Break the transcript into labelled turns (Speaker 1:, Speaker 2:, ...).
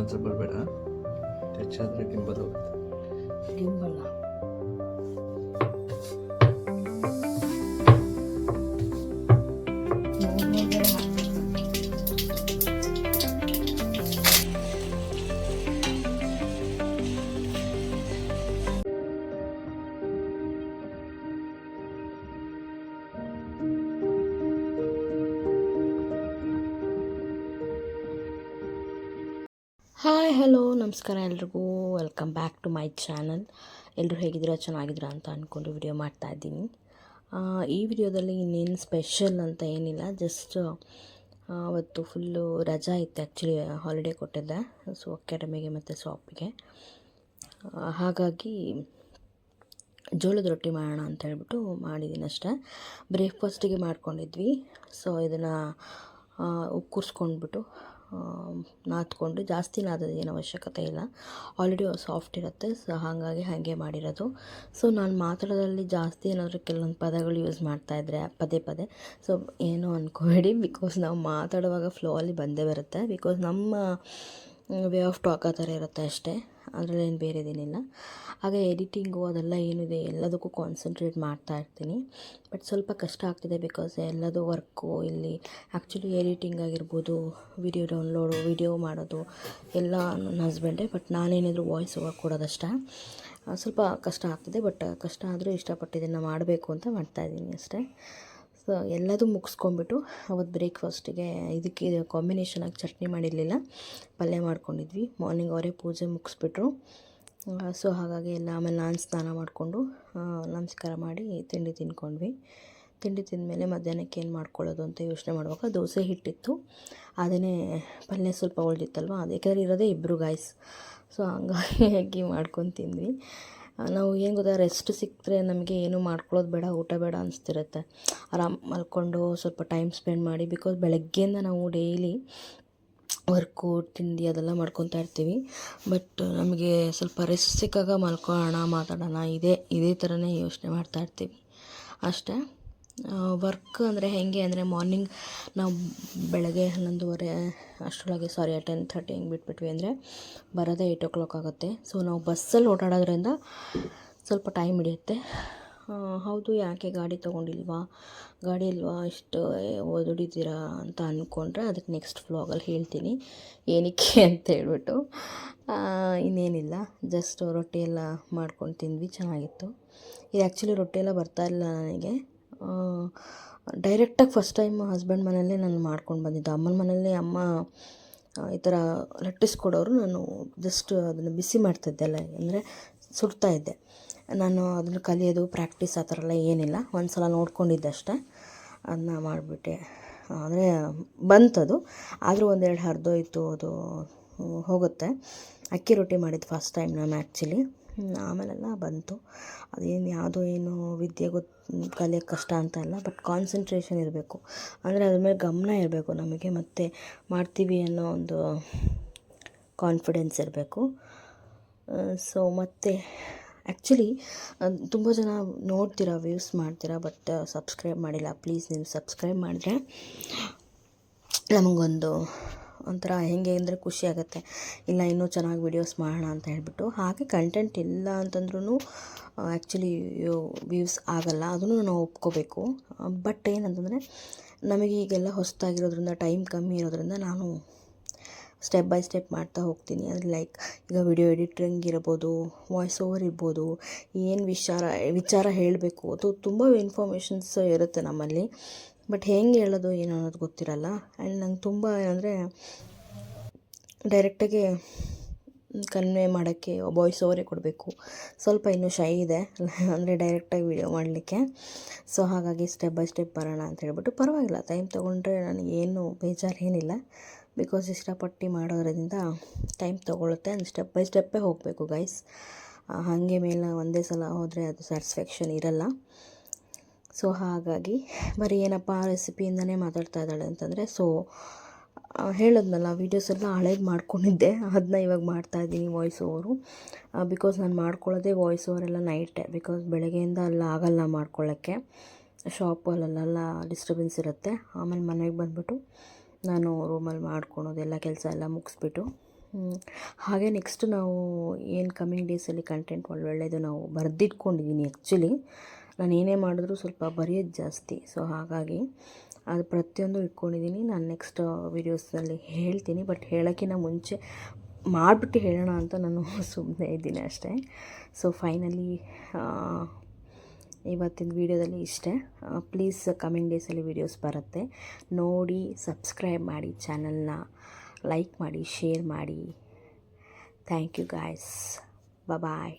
Speaker 1: ಸ್ವಲ್ಪ ಬರಬೇಡ, ಹೆಚ್ಚಾದರೆ ಗಿಂಬಲ್ ಹೋಗುತ್ತೆ.
Speaker 2: ಗಿಂಬಲ್ಲ ಹಾಯ್ ಹಲೋ ನಮಸ್ಕಾರ ಎಲ್ರಿಗೂ, welcome back to my channel. ಎಲ್ಲರೂ ಹೇಗಿದ್ದೀರಾ, ಚೆನ್ನಾಗಿದ್ದೀರಾ ಅಂತ ಅಂದ್ಕೊಂಡು ವಿಡಿಯೋ ಮಾಡ್ತಾಯಿದ್ದೀನಿ. ಈ ವಿಡಿಯೋದಲ್ಲಿ ಇನ್ನೇನು ಸ್ಪೆಷಲ್ ಅಂತ ಏನಿಲ್ಲ, ಜಸ್ಟ್ ಅವತ್ತು ಫುಲ್ಲು ರಜಾ ಇತ್ತು. ಆ್ಯಕ್ಚುಲಿ ಹಾಲಿಡೇ ಕೊಟ್ಟಿದ್ದೆ ಸೊ ಅಕಾಡೆಮಿಗೆ ಮತ್ತು ಶಾಪಿಗೆ. ಹಾಗಾಗಿ ಜೋಳದ ರೊಟ್ಟಿ ಮಾಡೋಣ ಅಂತ ಹೇಳ್ಬಿಟ್ಟು ಮಾಡಿದ್ದೀನಿ ಅಷ್ಟೇ. ಬ್ರೇಕ್ಫಾಸ್ಟಿಗೆ ಮಾಡ್ಕೊಂಡಿದ್ವಿ. ಸೊ ಇದನ್ನು ಉಪ್ಪು ಕೂರಿಸ್ಕೊಂಡ್ಬಿಟ್ಟು ನಾದ್ಕೊಂಡು, ಜಾಸ್ತಿ ನಾದೋದು ಏನು ಅವಶ್ಯಕತೆ ಇಲ್ಲ, ಆಲ್ರೆಡಿ ಸಾಫ್ಟ್ ಇರುತ್ತೆ. ಸೊ ಹಾಗಾಗಿ ಹಾಗೆ ಮಾಡಿರೋದು. ಸೊ ನಾನು ಮಾತಾಡೋದ್ರಲ್ಲಿ ಜಾಸ್ತಿ ಏನಾದರೂ ಕೆಲವೊಂದು ಪದಗಳು ಯೂಸ್ ಮಾಡ್ತಾಯಿದ್ರೆ ಪದೇ ಪದೇ, ಸೊ ಏನೂ ಅಂದ್ಕೋಬೇಡಿ, ಬಿಕಾಸ್ ನಾವು ಮಾತಾಡುವಾಗ ಫ್ಲೋ ಅಲ್ಲಿ ಬಂದೇ ಬರುತ್ತೆ. ಬಿಕಾಸ್ ನಮ್ಮ ವೇ ಆಫ್ ಟಾಕ್ ಆ ಥರ ಇರುತ್ತೆ ಅಷ್ಟೇ, ಅದರಲ್ಲೇನು ಬೇರೆದೇನಿಲ್ಲ. ಹಾಗೆ ಎಡಿಟಿಂಗು ಅದೆಲ್ಲ ಏನಿದೆ ಎಲ್ಲದಕ್ಕೂ ಕಾನ್ಸಂಟ್ರೇಟ್ ಮಾಡ್ತಾಯಿರ್ತೀನಿ. ಬಟ್ ಸ್ವಲ್ಪ ಕಷ್ಟ ಆಗ್ತಿದೆ, ಬಿಕಾಸ್ ಎಲ್ಲದೂ ವರ್ಕು ಇಲ್ಲಿ. ಆ್ಯಕ್ಚುಲಿ ಎಡಿಟಿಂಗ್ ಆಗಿರ್ಬೋದು, ವಿಡಿಯೋ ಡೌನ್ಲೋಡು, ವಿಡಿಯೋ ಮಾಡೋದು ಎಲ್ಲ ನನ್ನ ಹಸ್ಬೆಂಡೇ. ಬಟ್ ನಾನೇನಿದ್ರು ವಾಯ್ಸ್ ಓವರ್ ಕೊಡೋದಷ್ಟೇ. ಸ್ವಲ್ಪ ಕಷ್ಟ ಆಗ್ತಿದೆ, ಬಟ್ ಕಷ್ಟ ಆದರೂ ಇಷ್ಟಪಟ್ಟಿದ್ದನ್ನು ಮಾಡಬೇಕು ಅಂತ ಮಾಡ್ತಾಯಿದ್ದೀನಿ ಅಷ್ಟೇ. ಸೊ ಎಲ್ಲದೂ ಮುಗಿಸ್ಕೊಂಬಿಟ್ಟು ಅವತ್ತು ಬ್ರೇಕ್ಫಾಸ್ಟಿಗೆ ಇದಕ್ಕೆ ಕಾಂಬಿನೇಷನಾಗಿ ಚಟ್ನಿ ಮಾಡಿರಲಿಲ್ಲ, ಪಲ್ಯ ಮಾಡ್ಕೊಂಡಿದ್ವಿ. ಮಾರ್ನಿಂಗ್ ಅವರೇ ಪೂಜೆ ಮುಗಿಸ್ಬಿಟ್ರು. ಸೊ ಹಾಗಾಗಿ ಎಲ್ಲ ಆಮೇಲೆ ನಾನು ಸ್ನಾನ ಮಾಡಿಕೊಂಡು ನಮಸ್ಕಾರ ಮಾಡಿ ತಿಂಡಿ ತಿಂದ್ಕೊಂಡ್ವಿ. ತಿಂಡಿ ತಿಂದಮೇಲೆ ಮಧ್ಯಾಹ್ನಕ್ಕೆ ಏನು ಮಾಡ್ಕೊಳ್ಳೋದು ಅಂತ ಯೋಚನೆ ಮಾಡುವಾಗ ದೋಸೆ ಹಿಟ್ಟಿತ್ತು, ಅದನ್ನೇ ಪಲ್ಯ ಸ್ವಲ್ಪ ಉಳಿದಿತ್ತಲ್ವ, ಅದಕ್ಕೆ ಇರೋದೇ ಇಬ್ಬರು ಗಾಯ್ಸ್. ಸೊ ಹಂಗಾಗಿ ಮಾಡ್ಕೊಂಡು ತಿಂದ್ವಿ. ನಾವು ಏನು ಗೊತ್ತಾ, ರೆಸ್ಟ್ ಸಿಕ್ಕರೆ ನಮಗೆ ಏನೂ ಮಾಡ್ಕೊಳ್ಳೋದು ಬೇಡ, ಊಟ ಬೇಡ ಅನಿಸ್ತಿರುತ್ತೆ. ಆರಾಮ್ ಮಲ್ಕೊಂಡು ಸ್ವಲ್ಪ ಟೈಮ್ ಸ್ಪೆಂಡ್ ಮಾಡಿ, ಬಿಕಾಸ್ ಬೆಳಗ್ಗೆಯಿಂದ ನಾವು ಡೈಲಿ ವರ್ಕು ತಿಂಡಿ ಅದೆಲ್ಲ ಮಾಡ್ಕೊತಾ ಇರ್ತೀವಿ. ಬಟ್ ನಮಗೆ ಸ್ವಲ್ಪ ರೆಸ್ಟ್ ಸಿಕ್ಕಾಗ ಮಲ್ಕೊಳ್ಳೋಣ, ಮಾತಾಡೋಣ, ಇದೇ ಥರನೇ ಯೋಚನೆ ಮಾಡ್ತಾಯಿರ್ತೀವಿ ಅಷ್ಟೇ. ವರ್ಕ್ ಅಂದರೆ ಹೇಗೆ ಅಂದರೆ, ಮಾರ್ನಿಂಗ್ ನಾವು ಬೆಳಗ್ಗೆ 11:30 ಅಷ್ಟರೊಳಗೆ 10:30 ಹಿಂಗೆ ಬಿಟ್ಬಿಟ್ವಿ ಅಂದರೆ ಬರೋದೇ 8 o'clock ಆಗುತ್ತೆ. ಸೊ ನಾವು ಬಸ್ಸಲ್ಲಿ ಓಡಾಡೋದ್ರಿಂದ ಸ್ವಲ್ಪ ಟೈಮ್ ಹಿಡಿಯುತ್ತೆ. ಹೌದು, ಯಾಕೆ ಗಾಡಿ ತೊಗೊಂಡಿಲ್ವಾ, ಗಾಡಿ ಇಲ್ವಾ, ಇಷ್ಟು ದುಡಿತೀರಾ ಅಂತ ಅಂದ್ಕೊಂಡ್ರೆ ಅದಕ್ಕೆ ನೆಕ್ಸ್ಟ್ ವ್ಲಾಗಲ್ಲಿ ಹೇಳ್ತೀನಿ ಏನಕ್ಕೆ ಅಂತ ಹೇಳ್ಬಿಟ್ಟು. ಇನ್ನೇನಿಲ್ಲ, ಜಸ್ಟ್ ರೊಟ್ಟಿ ಎಲ್ಲ ಮಾಡ್ಕೊಂಡು ತಿಂದ್ವಿ, ಚೆನ್ನಾಗಿತ್ತು. ಇದು ಆ್ಯಕ್ಚುಲಿ ರೊಟ್ಟಿ ಎಲ್ಲ ಬರ್ತಾಯಿಲ್ಲ ನನಗೆ. ಡೈರೆಕ್ಟಾಗಿ ಫಸ್ಟ್ ಟೈಮ್ ಹಸ್ಬೆಂಡ್ ಮನೆಯಲ್ಲೇ ನಾನು ಮಾಡ್ಕೊಂಡು ಬಂದಿದ್ದು. ಅಮ್ಮನ ಮನೆಯಲ್ಲೇ ಅಮ್ಮ ಈ ಥರ ಲಟ್ಟಿಸ್ಕೊಡೋರು, ನಾನು ಜಸ್ಟ್ ಅದನ್ನು ಬಿಸಿ ಮಾಡ್ತಿದ್ದೆ, ಅಲ್ಲ ಅಂದರೆ ಸುಡ್ತಾಯಿದ್ದೆ. ನಾನು ಅದನ್ನು ಕಲಿಯೋದು ಪ್ರಾಕ್ಟೀಸ್ ಆ ಥರ ಎಲ್ಲ ಏನಿಲ್ಲ, ಒಂದು ಸಲ ನೋಡ್ಕೊಂಡಿದ್ದೆ ಅಷ್ಟೇ, ಅದನ್ನ ಮಾಡಿಬಿಟ್ಟೆ. ಅಂದರೆ ಬಂತದು, ಆದರೂ ಒಂದೆರಡು ಹರಿದೋಯ್ತು, ಅದು ಹೋಗುತ್ತೆ. ಅಕ್ಕಿ ರೊಟ್ಟಿ ಮಾಡಿದ್ದು ಫಸ್ಟ್ ಟೈಮ್ ನಾನು ಆ್ಯಕ್ಚುಲಿ, ಆಮೇಲೆಲ್ಲ ಬಂತು. ಅದೇನು ಯಾವುದೋ ಏನು ವಿದ್ಯೆ ಕಲಿಯೋಕ್ಕೆ ಕಷ್ಟ ಅಂತ ಅಲ್ಲ, ಬಟ್ ಕಾನ್ಸಂಟ್ರೇಷನ್ ಇರಬೇಕು, ಅಂದರೆ ಅದ್ರ ಮೇಲೆ ಗಮನ ಇರಬೇಕು ನಮಗೆ, ಮತ್ತು ಮಾಡ್ತೀವಿ ಅನ್ನೋ ಒಂದು ಕಾನ್ಫಿಡೆನ್ಸ್ ಇರಬೇಕು. ಸೊ ಮತ್ತು ಆ್ಯಕ್ಚುಲಿ ತುಂಬ ಜನ ನೋಡ್ತೀರಾ, ವ್ಯೂಸ್ ಮಾಡ್ತೀರಾ, ಬಟ್ ಸಬ್ಸ್ಕ್ರೈಬ್ ಮಾಡಿಲ್ಲ. ಪ್ಲೀಸ್ ನೀವು ಸಬ್ಸ್ಕ್ರೈಬ್ ಮಾಡಿದ್ರೆ ನಮಗೊಂದು ಒಂಥರ ಹೇಗೆ ಅಂದರೆ ಖುಷಿ ಆಗುತ್ತೆ, ಇಲ್ಲ ಇನ್ನೂ ಚೆನ್ನಾಗಿ ವೀಡಿಯೋಸ್ ಮಾಡೋಣ ಅಂತ ಹೇಳ್ಬಿಟ್ಟು. ಹಾಗೆ ಕಂಟೆಂಟ್ ಇಲ್ಲ ಅಂತಂದ್ರೂ ಆ್ಯಕ್ಚುಲಿ ವ್ಯೂಸ್ ಆಗಲ್ಲ, ಅದನ್ನು ನಾವು ಒಪ್ಕೋಬೇಕು. ಬಟ್ ಏನಂತಂದರೆ ನಮಗೆ ಈಗೆಲ್ಲ ಹೊಸದಾಗಿರೋದ್ರಿಂದ, ಟೈಮ್ ಕಮ್ಮಿ ಇರೋದ್ರಿಂದ ನಾನು ಸ್ಟೆಪ್ ಬೈ ಸ್ಟೆಪ್ ಮಾಡ್ತಾ ಹೋಗ್ತೀನಿ. ಅಂದರೆ ಲೈಕ್ ಈಗ ವಿಡಿಯೋ ಎಡಿಟಿಂಗ್ ಇರ್ಬೋದು, ವಾಯ್ಸ್ ಓವರ್ ಇರ್ಬೋದು, ಏನು ವಿಚಾರ ಹೇಳಬೇಕು, ಅದು ತುಂಬ ಇನ್ಫಾರ್ಮೇಷನ್ಸ್ ಇರುತ್ತೆ ನಮ್ಮಲ್ಲಿ. ಬಟ್ ಹೆಂಗೆ ಹೇಳೋದು ಏನು ಅನ್ನೋದು ಗೊತ್ತಿರಲ್ಲ. ಆ್ಯಂಡ್ ನಂಗೆ ತುಂಬ ಏನಂದರೆ ಡೈರೆಕ್ಟಾಗಿ ಕನ್ವೆ ಮಾಡೋಕ್ಕೆ ವಾಯ್ಸ್ ಓವರೇ ಕೊಡಬೇಕು, ಸ್ವಲ್ಪ ಇನ್ನೂ ಶೈ ಇದೆ, ಅಂದರೆ ಡೈರೆಕ್ಟಾಗಿ ವಿಡಿಯೋ ಮಾಡಲಿಕ್ಕೆ. ಸೊ ಹಾಗಾಗಿ ಸ್ಟೆಪ್ ಬೈ ಸ್ಟೆಪ್ ಬರೋಣ ಅಂತ ಹೇಳ್ಬಿಟ್ಟು, ಪರವಾಗಿಲ್ಲ ಟೈಮ್ ತೊಗೊಂಡ್ರೆ ನನಗೇನು ಬೇಜಾರು ಏನಿಲ್ಲ, ಬಿಕಾಸ್ ಇಷ್ಟಪಟ್ಟು ಮಾಡೋದ್ರಿಂದ ಟೈಮ್ ತೊಗೊಳುತ್ತೆ. ಆ್ಯಂಡ್ ಸ್ಟೆಪ್ ಬೈ ಸ್ಟೆಪ್ಪೇ ಹೋಗಬೇಕು ಗೈಸ್. ಹಾಗೆ ಮೇಲೆ ಒಂದೇ ಸಲ ಹೋದರೆ ಅದು ಸ್ಯಾಟಿಸ್ಫ್ಯಾಕ್ಷನ್ ಇರಲ್ಲ. ಸೊ ಹಾಗಾಗಿ ಬರೀ ಏನಪ್ಪ ರೆಸಿಪಿಯಿಂದನೇ ಮಾತಾಡ್ತಾ ಇದ್ದಾಳೆ ಅಂತಂದರೆ, ಸೊ ಹೇಳಿದ್ನಲ್ಲ, ವೀಡಿಯೋಸ್ ಎಲ್ಲ ಹಳೇದು ಮಾಡ್ಕೊಂಡಿದ್ದೆ, ಅದನ್ನ ಇವಾಗ ಮಾಡ್ತಾಯಿದ್ದೀನಿ ವಾಯ್ಸ್ ಓವರು. ಬಿಕಾಸ್ ನಾನು ಮಾಡ್ಕೊಳ್ಳೋದೇ ವಾಯ್ಸ್ ಓವರೆಲ್ಲ ನೈಟೇ, ಬಿಕಾಸ್ ಬೆಳಗ್ಗೆಯಿಂದ ಎಲ್ಲ ಆಗಲ್ಲ ಮಾಡ್ಕೊಳ್ಳೋಕ್ಕೆ. ಶಾಪಲ್ಲೆಲ್ಲ ಡಿಸ್ಟರ್ಬೆನ್ಸ್ ಇರುತ್ತೆ. ಆಮೇಲೆ ಮನೆಗೆ ಬಂದುಬಿಟ್ಟು ನಾನು ರೂಮಲ್ಲಿ ಮಾಡ್ಕೊಳೋದೆಲ್ಲ ಕೆಲಸ ಎಲ್ಲ ಮುಗಿಸ್ಬಿಟ್ಟು ಹಾಗೆ ನೆಕ್ಸ್ಟ್ ನಾವು ಏನು ಕಮ್ಮಿಂಗ್ ಡೇಸಲ್ಲಿ ಕಂಟೆಂಟ್ ಒಳ್ಳೊಳ್ಳೆಯದು ನಾವು ಬರೆದಿಟ್ಕೊಂಡಿದ್ದೀನಿ. ಆ್ಯಕ್ಚುಲಿ ನಾನು ಏನೇ ಮಾಡಿದ್ರೂ ಸ್ವಲ್ಪ ಬರೆಯೋದು ಜಾಸ್ತಿ, ಸೊ ಹಾಗಾಗಿ ಅದು ಪ್ರತಿಯೊಂದು ಇಟ್ಕೊಂಡಿದ್ದೀನಿ. ನಾನು ನೆಕ್ಸ್ಟ್ ವೀಡಿಯೋಸಲ್ಲಿ ಹೇಳ್ತೀನಿ, ಬಟ್ ಹೇಳೋಕ್ಕಿಂತ ಮುಂಚೆ ಮಾಡಿಬಿಟ್ಟು ಹೇಳೋಣ ಅಂತ ನಾನು ಸುಮ್ಮನೆ ಇದ್ದೀನಿ ಅಷ್ಟೇ. ಸೊ ಫೈನಲಿ ಇವತ್ತಿನ ವೀಡಿಯೋದಲ್ಲಿ ಇಷ್ಟೇ. ಪ್ಲೀಸ್ ಕಮಿಂಗ್ ಡೇಸಲ್ಲಿ ವೀಡಿಯೋಸ್ ಬರುತ್ತೆ, ನೋಡಿ ಸಬ್ಸ್ಕ್ರೈಬ್ ಮಾಡಿ, ಚಾನಲ್ನ ಲೈಕ್ ಮಾಡಿ, ಶೇರ್ ಮಾಡಿ. Thank you guys, bye.